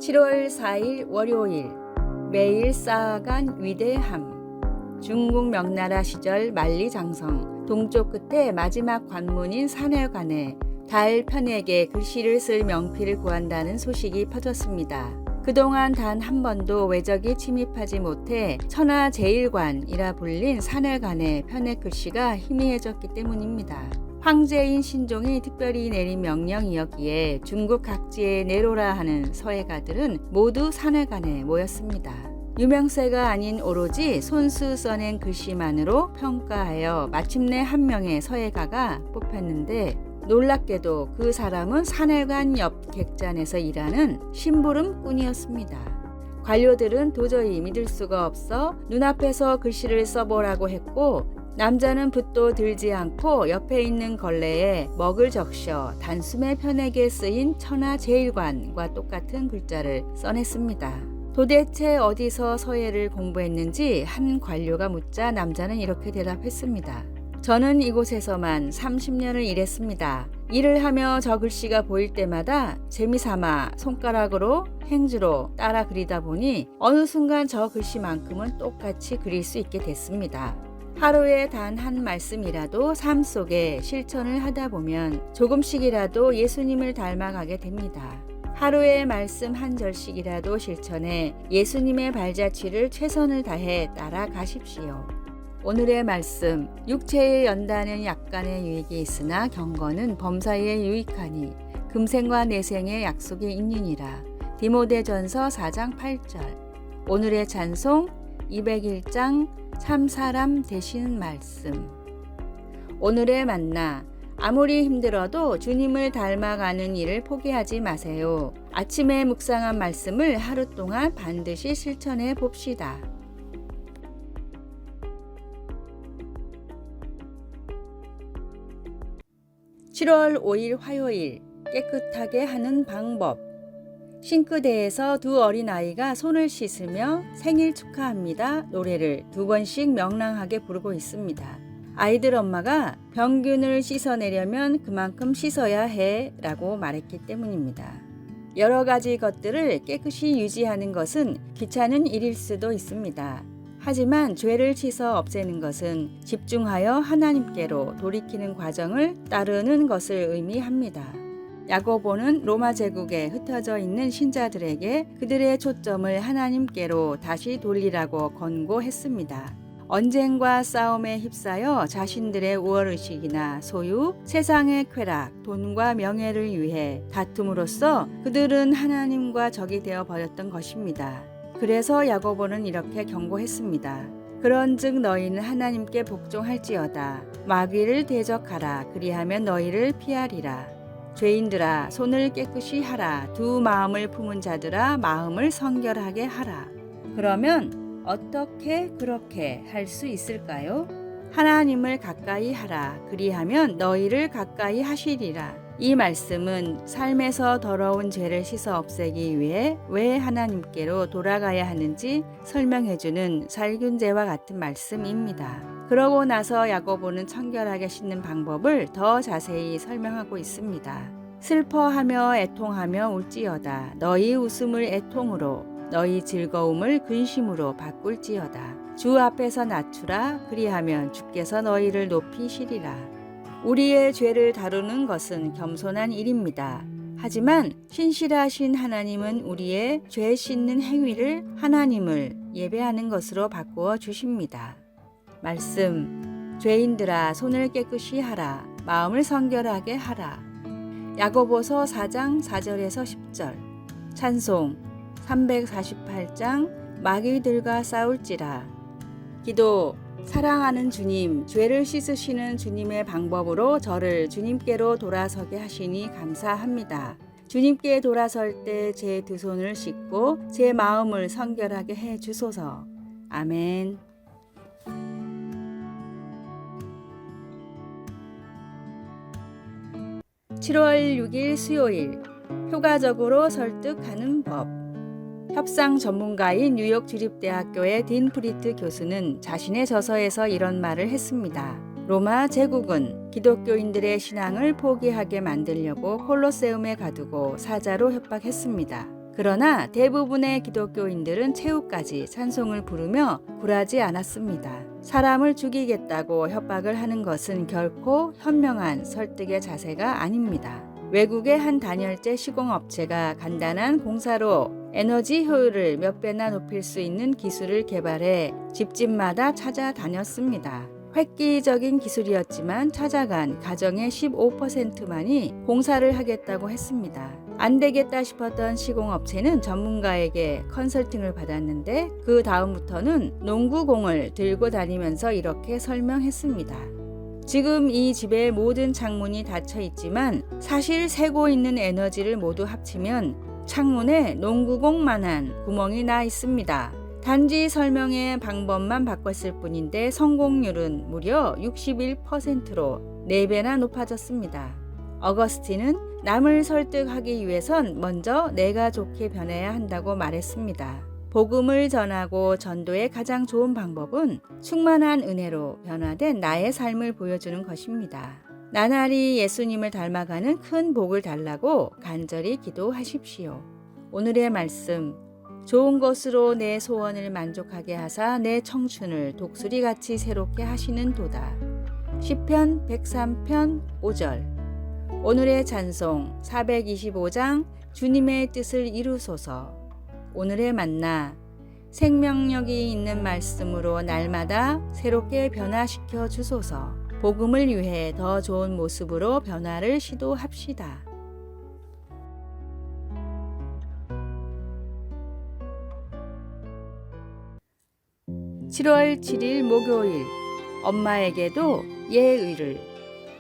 7월 4일 월요일 매일 쌓아간 위대함. 중국 명나라 시절 만리장성 동쪽 끝에 마지막 관문인 산해관에 달 편에게 글씨를 쓸 명필을 구한다는 소식이 퍼졌습니다. 그동안 단 한 번도 외적이 침입하지 못해 천하제일관이라 불린 산해관의 편의 글씨가 희미해졌기 때문입니다. 황제인 신종이 특별히 내린 명령이었기에 중국 각지에 내로라 하는 서예가들은 모두 산해관에 모였습니다. 유명세가 아닌 오로지 손수 써낸 글씨만으로 평가하여 마침내 한 명의 서예가가 뽑혔는데, 놀랍게도 그 사람은 산해관 옆 객잔에서 일하는 심부름꾼이었습니다. 관료들은 도저히 믿을 수가 없어 눈앞에서 글씨를 써보라고 했고, 남자는 붓도 들지 않고 옆에 있는 걸레에 먹을 적셔 단숨에 편에게 쓰인 천하제일관과 똑같은 글자를 써냈습니다. 도대체 어디서 서예를 공부했는지 한 관료가 묻자 남자는 이렇게 대답했습니다. 저는 이곳에서만 30년을 일했습니다. 일을 하며 저 글씨가 보일 때마다 재미삼아 손가락으로 행주로 따라 그리다 보니 어느 순간 저 글씨만큼은 똑같이 그릴 수 있게 됐습니다. 하루에 단 한 말씀이라도 삶 속에 실천을 하다 보면 조금씩이라도 예수님을 닮아가게 됩니다. 하루에 말씀 한 절씩이라도 실천해 예수님의 발자취를 최선을 다해 따라가십시오. 오늘의 말씀, 육체에 연다는 약간의 유익이 있으나 경건은 범사에 유익하니 금생과 내생의 약속이 있느니라. 디모데전서 4장 8절. 오늘의 찬송 201장 참 사람 되신 말씀. 오늘의 만나. 아무리 힘들어도 주님을 닮아가는 일을 포기하지 마세요. 아침에 묵상한 말씀을 하루 동안 반드시 실천해 봅시다. (7월 5일) 화요일 깨끗하게 하는 방법. 싱크대에서 두 어린아이가 손을 씻으며 생일 축하합니다 노래를 2번씩 명랑하게 부르고 있습니다. 아이들 엄마가 병균을 씻어내려면 그만큼 씻어야 해 라고 말했기 때문입니다. 여러 가지 것들을 깨끗이 유지하는 것은 귀찮은 일일 수도 있습니다. 하지만 죄를 씻어 없애는 것은 집중하여 하나님께로 돌이키는 과정을 따르는 것을 의미합니다. 야고보는 로마 제국에 흩어져 있는 신자들에게 그들의 초점을 하나님께로 다시 돌리라고 권고했습니다. 언쟁과 싸움에 휩싸여 자신들의 우월의식이나 소유, 세상의 쾌락, 돈과 명예를 위해 다툼으로써 그들은 하나님과 적이 되어 버렸던 것입니다. 그래서 야고보는 이렇게 경고했습니다. 그런즉 너희는 하나님께 복종할지어다. 마귀를 대적하라. 그리하면 너희를 피하리라. 죄인들아 손을 깨끗이 하라. 두 마음을 품은 자들아 마음을 성결하게 하라. 그러면 어떻게 그렇게 할 수 있을까요? 하나님을 가까이 하라. 그리하면 너희를 가까이 하시리라. 이 말씀은 삶에서 더러운 죄를 씻어 없애기 위해 왜 하나님께로 돌아가야 하는지 설명해주는 살균제와 같은 말씀입니다. 그러고 나서 야고보는 청결하게 씻는 방법을 더 자세히 설명하고 있습니다. 슬퍼하며 애통하며 울지어다. 너희 웃음을 애통으로, 너희 즐거움을 근심으로 바꿀지어다. 주 앞에서 낮추라. 그리하면 주께서 너희를 높이시리라. 우리의 죄를 다루는 것은 겸손한 일입니다. 하지만 신실하신 하나님은 우리의 죄 씻는 행위를 하나님을 예배하는 것으로 바꾸어 주십니다. 말씀, 죄인들아 손을 깨끗이 하라. 마음을 성결하게 하라. 야고보서 4장 4절에서 10절. 찬송 348장 마귀들과 싸울지라. 기도, 사랑하는 주님, 죄를 씻으시는 주님의 방법으로 저를 주님께로 돌아서게 하시니 감사합니다. 주님께 돌아설 때 제 두 손을 씻고 제 마음을 성결하게 해 주소서. 아멘. (7월 6일) 수요일 효과적으로 설득하는 법. 협상 전문가인 뉴욕 주립대학교의 딘 프리트 교수는 자신의 저서에서 이런 말을 했습니다. 로마 제국은 기독교인들의 신앙을 포기하게 만들려고 콜로세움에 가두고 사자로 협박했습니다. 그러나 대부분의 기독교인들은 최후까지 찬송을 부르며 굴하지 않았습니다. 사람을 죽이겠다고 협박을 하는 것은 결코 현명한 설득의 자세가 아닙니다. 외국의 한 단열재 시공업체가 간단한 공사로 에너지 효율을 몇 배나 높일 수 있는 기술을 개발해 집집마다 찾아다녔습니다. 획기적인 기술이었지만 찾아간 가정의 15%만이 공사를 하겠다고 했습니다. 안 되겠다 싶었던 시공업체는 전문가에게 컨설팅을 받았는데 그 다음부터는 농구공을 들고 다니면서 이렇게 설명했습니다. 지금 이 집의 모든 창문이 닫혀 있지만 사실 새고 있는 에너지를 모두 합치면 창문에 농구공만한 구멍이 나 있습니다. 단지 설명의 방법만 바꿨을 뿐인데 성공률은 무려 61%로 4배나 높아졌습니다. 어거스틴은 남을 설득하기 위해선 먼저 내가 좋게 변해야 한다고 말했습니다. 복음을 전하고 전도의 가장 좋은 방법은 충만한 은혜로 변화된 나의 삶을 보여주는 것입니다. 나날이 예수님을 닮아가는 큰 복을 달라고 간절히 기도하십시오. 오늘의 말씀, 좋은 것으로 내 소원을 만족하게 하사 내 청춘을 독수리같이 새롭게 하시는 도다. 시편 103편 5절. 오늘의 찬송 425장 주님의 뜻을 이루소서. 오늘의 만나 생명력이 있는 말씀으로 날마다 새롭게 변화시켜 주소서. 복음을 위해 더 좋은 모습으로 변화를 시도합시다. 7월 7일 목요일, 엄마에게도 예의를.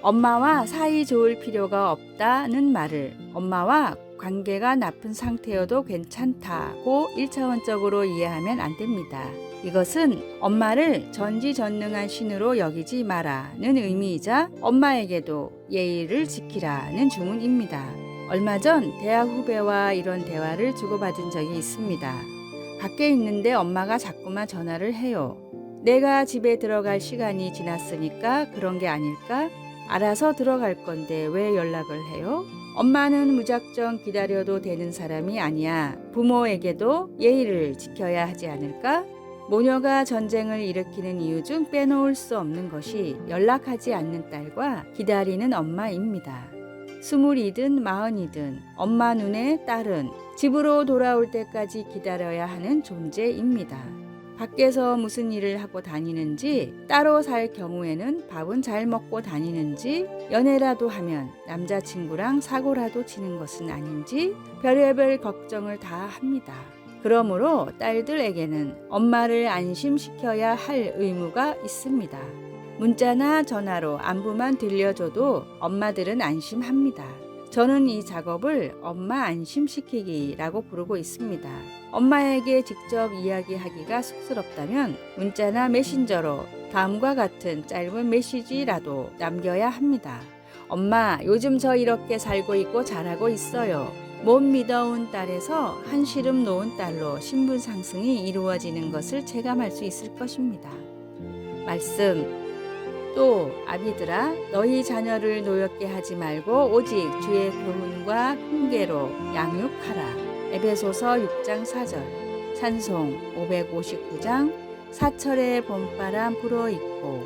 엄마와 사이 좋을 필요가 없다는 말을 엄마와 관계가 나쁜 상태여도 괜찮다고 1차원적으로 이해하면 안 됩니다. 이것은 엄마를 전지전능한 신으로 여기지 마라는 의미이자 엄마에게도 예의를 지키라는 주문입니다. 얼마 전 대학 후배와 이런 대화를 주고받은 적이 있습니다. 밖에 있는데 엄마가 자꾸만 전화를 해요. 내가 집에 들어갈 시간이 지났으니까 그런 게 아닐까? 알아서 들어갈 건데 왜 연락을 해요? 엄마는 무작정 기다려도 되는 사람이 아니야. 부모에게도 예의를 지켜야 하지 않을까? 모녀가 전쟁을 일으키는 이유 중 빼놓을 수 없는 것이 연락하지 않는 딸과 기다리는 엄마입니다. 20이든 40이든 엄마 눈에 딸은 집으로 돌아올 때까지 기다려야 하는 존재입니다. 밖에서 무슨 일을 하고 다니는지, 따로 살 경우에는 밥은 잘 먹고 다니는지, 연애라도 하면 남자친구랑 사고라도 치는 것은 아닌지 별의별 걱정을 다 합니다. 그러므로 딸들에게는 엄마를 안심시켜야 할 의무가 있습니다. 문자나 전화로 안부만 들려줘도 엄마들은 안심합니다. 저는 이 작업을 엄마 안심시키기라고 부르고 있습니다. 엄마에게 직접 이야기하기가 쑥스럽다면 문자나 메신저로 다음과 같은 짧은 메시지라도 남겨야 합니다. 엄마, 요즘 저 이렇게 살고 있고 잘하고 있어요. 못 믿어온 딸에서 한시름 놓은 딸로 신분 상승이 이루어지는 것을 체감할 수 있을 것입니다. 말씀. 또 아비들아, 너희 자녀를 노엽게 하지 말고 오직 주의 교훈과 훈계로 양육하라. 에베소서 6장 4절. 찬송 559장. 사철의 봄바람 불어있고.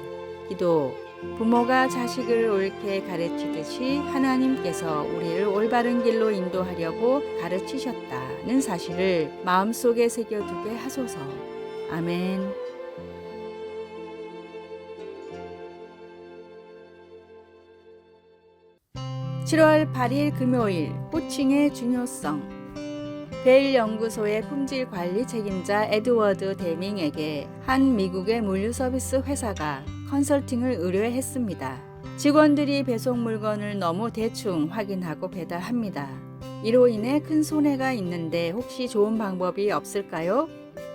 기도. 부모가 자식을 옳게 가르치듯이 하나님께서 우리를 올바른 길로 인도하려고 가르치셨다는 사실을 마음속에 새겨두게 하소서. 아멘. 7월 8일 금요일, 호칭의 중요성. 벨 연구소의 품질 관리 책임자 에드워드 데밍에게 한 미국의 물류 서비스 회사가 컨설팅을 의뢰했습니다. 직원들이 배송 물건을 너무 대충 확인하고 배달합니다. 이로 인해 큰 손해가 있는데 혹시 좋은 방법이 없을까요?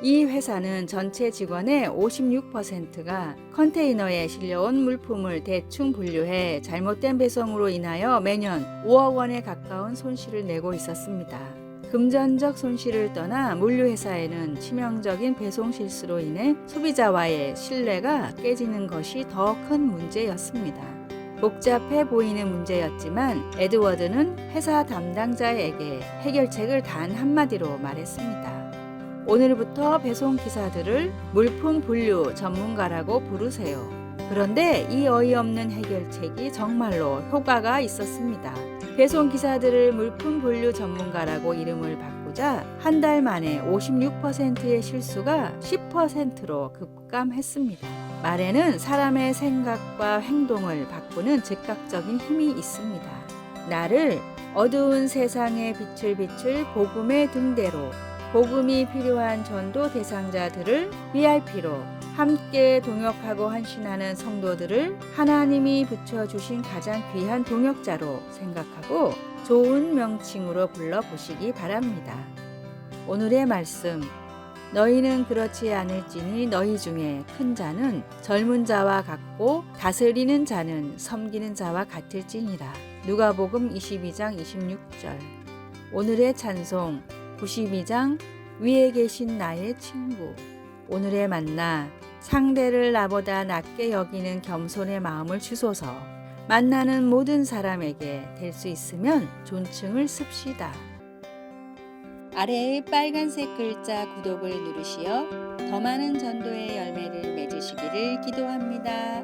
이 회사는 전체 직원의 56%가 컨테이너에 실려온 물품을 대충 분류해 잘못된 배송으로 인하여 매년 5억 원에 가까운 손실을 내고 있었습니다. 금전적 손실을 떠나 물류회사에는 치명적인 배송 실수로 인해 소비자와의 신뢰가 깨지는 것이 더 큰 문제였습니다. 복잡해 보이는 문제였지만 에드워드는 회사 담당자에게 해결책을 단 한마디로 말했습니다. 오늘부터 배송 기사들을 물품 분류 전문가라고 부르세요. 그런데 이 어이없는 해결책이 정말로 효과가 있었습니다. 배송 기사들을 물품 분류 전문가라고 이름을 바꾸자 한 달 만에 56%의 실수가 10%로 급감했습니다. 말에는 사람의 생각과 행동을 바꾸는 즉각적인 힘이 있습니다. 나를 어두운 세상에 빛을 비출 복음의 등대로, 복음이 필요한 전도 대상자들을 VIP로, 함께 동역하고 헌신하는 성도들을 하나님이 붙여주신 가장 귀한 동역자로 생각하고 좋은 명칭으로 불러보시기 바랍니다. 오늘의 말씀, 너희는 그렇지 않을지니 너희 중에 큰 자는 젊은 자와 같고 다스리는 자는 섬기는 자와 같을지니라. 누가복음 22장 26절. 오늘의 찬송 92장 위에 계신 나의 친구. 오늘의 만나, 상대를 나보다 낮게 여기는 겸손의 마음을 주소서. 만나는 모든 사람에게 될 수 있으면 존칭을 씁시다. 아래의 빨간색 글자 구독을 누르시어 더 많은 전도의 열매를 맺으시기를 기도합니다.